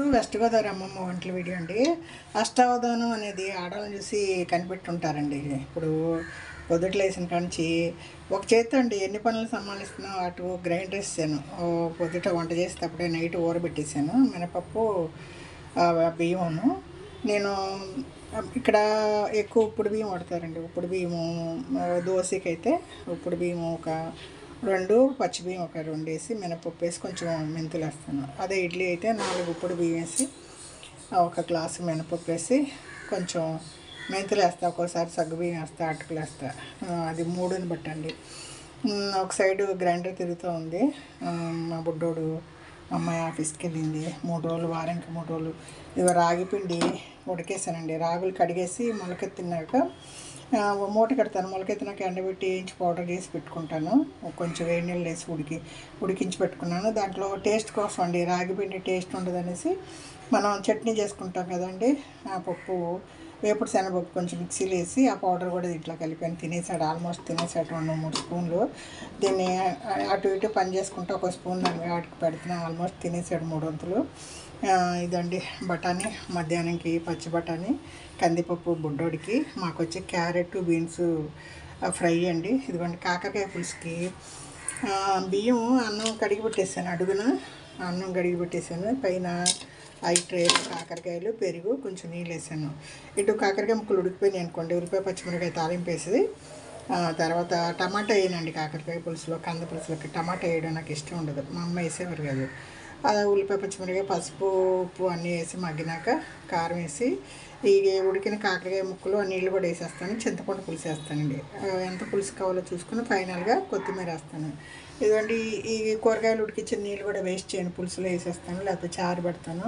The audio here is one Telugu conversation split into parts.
టు వెస్ట్ గోదావరి అమ్మమ్మ వంటల వీడియో అండి. అష్టావధానం అనేది ఆడవాళ్ళని చూసి కనిపెట్టుంటారండి. ఇప్పుడు పొద్దుట్లు వేసిన కాంచి ఒక చేత్తో అండి ఎన్ని పనులు సంభాలిస్తున్నా అటు గ్రైండర్ వేసాను. పొద్దుట వంట చేసేటప్పుడే నైట్ ఊరబెట్టేసాను మినపప్పు బియ్యమును. నేను ఇక్కడ ఎక్కువ ఉప్పుడు బియ్యం వాడతారండి. ఉప్పుడు బియ్యము దోశకి అయితే ఉప్పుడు బియ్యము ఒక 2 పచ్చి బియ్యం ఒక 2 వేసి మినపప్పు వేసి కొంచెం మెంతులు వేస్తాను. అదే ఇడ్లీ అయితే 4 ఉప్పుడు బియ్యం వేసి ఒక గ్లాసు మినపప్పు వేసి కొంచెం మెంతులు వేస్తా, ఒక్కోసారి సగ్గు బియ్యం వేస్తా, అటుకులు వేస్తా. అది మూడుని బట్టండి. ఒక సైడు గ్రైండర్ తిరుగుతూ ఉంది. మా బుడ్డోడు అమ్మాయి ఆఫీస్కి వెళ్ళింది. 3 రోజులు వారానికి 3 రోజులు ఇవి రాగి పిండి ఉడికేసానండి. రాగులు కడిగేసి మొలకెత్తినాక మూట కడతాను. మొలకెత్తినాక ఎండబెట్టి వేయించి పౌడర్ చేసి పెట్టుకుంటాను. కొంచెం వేడి నీళ్ళు వేసి ఉడికించి పెట్టుకున్నాను. దాంట్లో టేస్ట్ కోసం అండి, రాగి పిండి టేస్ట్ ఉండదనేసి మనం చట్నీ చేసుకుంటాం కదండి, ఆ పప్పు వేపుడు శనగపప్పు కొంచెం మిక్సీలో వేసి ఆ పౌడర్ కూడా దీంట్లో కలిపాను. తినేసాడు, ఆల్మోస్ట్ తినేసాడు 2-3 స్పూన్లు. దీన్ని అటు ఇటు పని చేసుకుంటూ ఒక స్పూన్ దానికి వాటికి పెడుతున్నాను. ఆల్మోస్ట్ తినేసాడు 3 వంతులు. ఇదండి బఠానీ మధ్యాహ్నంకి, పచ్చి బఠానీ, కందిపప్పు బుడ్డోడికి. మాకు వచ్చి క్యారెట్ బీన్స్ ఫ్రై అండి. ఇదిగోండి కాకరకాయ పులుసుకి బియ్యం అన్నం కడిగి పెట్టేసాను. అడుగున అన్నం కడిగి పెట్టేసాను. పైన 5 ట్రేలు కాకరకాయలు, పెరుగు, కొంచెం నీళ్ళు వేసాను. ఇటు కాకరకాయ ముక్కలు ఉడికిపోయినాయి అనుకోండి, ఉల్లిపాయ పచ్చిమిరకాయ తాలింపు వేసి తర్వాత టమాటా వేయనండి. కాకరకాయ పులుసులో, కంద పులుసులోకి టమాటా వేయడం నాకు ఇష్టం ఉండదు. మా అమ్మ వేసేవారు కాదు. అలా ఉల్లిపాయ పచ్చిమిరకాయ పసుపు ఉప్పు అన్నీ వేసి మగ్గినాక కారం వేసి ఈ ఉడికిన కాకరకాయ ముక్కలు ఆ నీళ్ళు కూడా వేసేస్తాను. చింతపండు పులుసు వేస్తానండి. ఎంత పులుసు కావాలో చూసుకుని ఫైనల్గా కొత్తిమీర వేస్తాను. ఇదిగోండి ఈ కూరగాయలు ఉడికించిన నీళ్ళు కూడా వేస్ట్ చేయను, పులుసులో వేసేస్తాను. లేకపోతే చారు పెడతాను,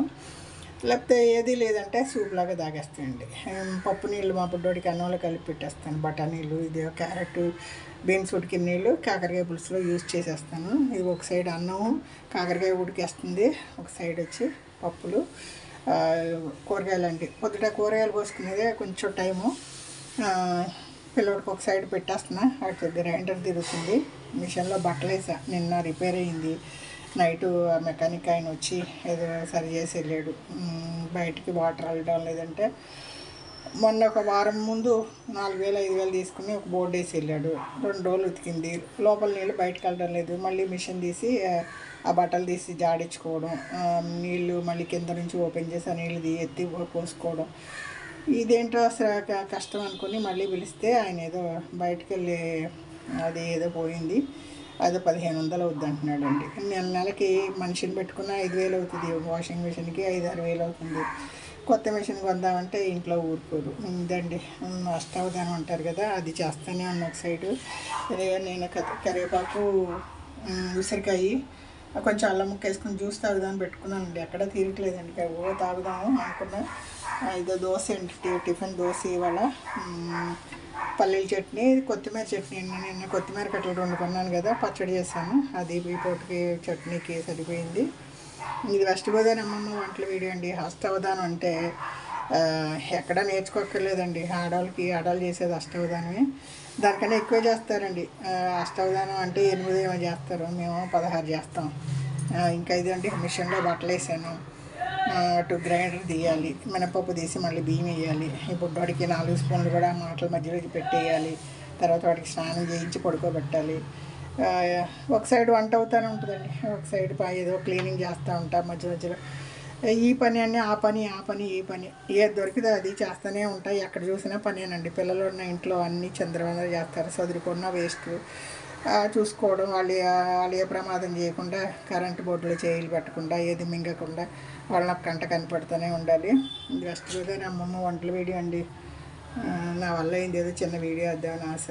లేకపోతే ఏది లేదంటే సూప్ లాగా తాగేస్తానండి. పప్పు నీళ్ళు మా బుడ్డోడికి అన్నంలో కలిపి పెట్టేస్తాను. బఠానీలు, ఇది క్యారెట్ బీన్స్ ఉడికిన నీళ్ళు కాకరకాయ పులుసులో యూజ్ చేసేస్తాను. ఇది ఒక సైడ్ అన్నం కాకరకాయ ఉడికేస్తుంది, ఒక సైడ్ వచ్చి పప్పులు కూరగాయలు అండి. పొద్దుట కూరగాయలు కోసుకునేదే కొంచెం టైము. పిల్లోడికి ఒక సైడ్ పెట్టేస్తున్నా. అటు గ్రైండర్ తిరుగుతుంది. మిషన్లో బట్టలు వేసా, నిన్న రిపేర్ అయ్యింది. నైటు మెకానిక్ ఆయన వచ్చి ఏదో సరి చేసి వెళ్ళాడు. బయటికి వాటర్ వెళ్ళడం లేదంటే మొన్న ఒక వారం ముందు 4000-5000 తీసుకుని ఒక బోర్డు వేసి వెళ్ళాడు. 2 రోజులు ఉతికింది. లోపల నీళ్ళు బయటకు వెళ్ళడం లేదు. మళ్ళీ మిషన్ తీసి ఆ బట్టలు తీసి జాడించుకోవడం, నీళ్ళు మళ్ళీ కింద నుంచి ఓపెన్ చేసి ఆ నీళ్ళు ఎత్తి పోసుకోవడం, ఇదేంటో అసలు కష్టం అనుకుని మళ్ళీ పిలిస్తే ఆయన ఏదో బయటకు వెళ్ళి అది ఏదో పోయింది, అది 1500 అవుద్ది అంటున్నాడు అండి. నెలకి మనిషిని పెట్టుకున్న 5000 అవుతుంది. వాషింగ్ మిషన్కి 5-6 వేలు అవుతుంది. కొత్త మిషన్ కొందామంటే ఇంట్లో ఊరుకోరు. ఇదండి అష్టావధానం అంటారు కదా, అది చేస్తూనే ఉన్నాను. ఒక సైడు నేను కరివేపాకు, ఉసిరికాయ, కొంచెం అల్లం ముక్క వేసుకొని జ్యూస్ తాగుదామని పెట్టుకున్నానండి. ఎక్కడ తీరట్లేదండి. తాగుదాము అనుకున్నా. ఇదో దోశ అండి, టిఫిన్ దోశ. ఇవాళ పల్లీల చట్నీ, కొత్తిమీర చట్నీ అండి. నిన్న కొత్తిమీర కట్టలు 2 కొన్నాను కదా, పచ్చడి చేశాను. అది ఈ పూటకి చట్నీకి సరిపోయింది. ఇది వెస్ట్ గోదావరి అమ్మమ్మ వంటల వీడియో అండి. అష్టావధానం అంటే ఎక్కడ నేర్చుకోక్కర్లేదండి. ఆడవాళ్ళు చేసేది అష్టావధానమే. దానికన్నా ఎక్కువ చేస్తారండి. అష్టావధానం అంటే 8 ఏమో చేస్తారు, మేము 16 చేస్తాం. ఇంకా ఇదండి మిషన్లో బట్టలు వేసాను. అటు గ్రైండర్ తీయాలి, మినపప్పు తీసి మళ్ళీ బియ్యం వేయాలి. ఈ బుడ్డోడికి 4 స్పూన్లు కూడా మాటల మధ్యలో పెట్టేయాలి. తర్వాత వాడికి స్నానం చేయించి పడుకోబెట్టాలి. ఒక సైడ్ వంట అవుతూనే ఉంటుందండి, ఒక సైడ్ ఏదో క్లీనింగ్ చేస్తూ ఉంటా మధ్య మధ్యలో. ఈ పని అన్నీ ఆ పని ఈ పని ఏది దొరికితే అది చేస్తూనే ఉంటాయి. ఎక్కడ చూసినా పనేనండి. పిల్లలు ఉన్న ఇంట్లో అన్నీ చంద్రవందలు చేస్తారు. చదువుకున్న వేస్ట్. చూసుకోవడం, వాళ్ళు ఏ ప్రమాదం చేయకుండా, కరెంటు బోర్డులో చేయిలు పెట్టకుండా, ఏది మింగకుండా వాళ్ళ కంట కనపడుతూనే ఉండాలి. ఇది వెస్ట్ గోదావరి అమ్మమ్మ వంటల వీడియో అండి. నా వల్ల అయింది ఏదో చిన్న వీడియో వద్దామని ఆశ.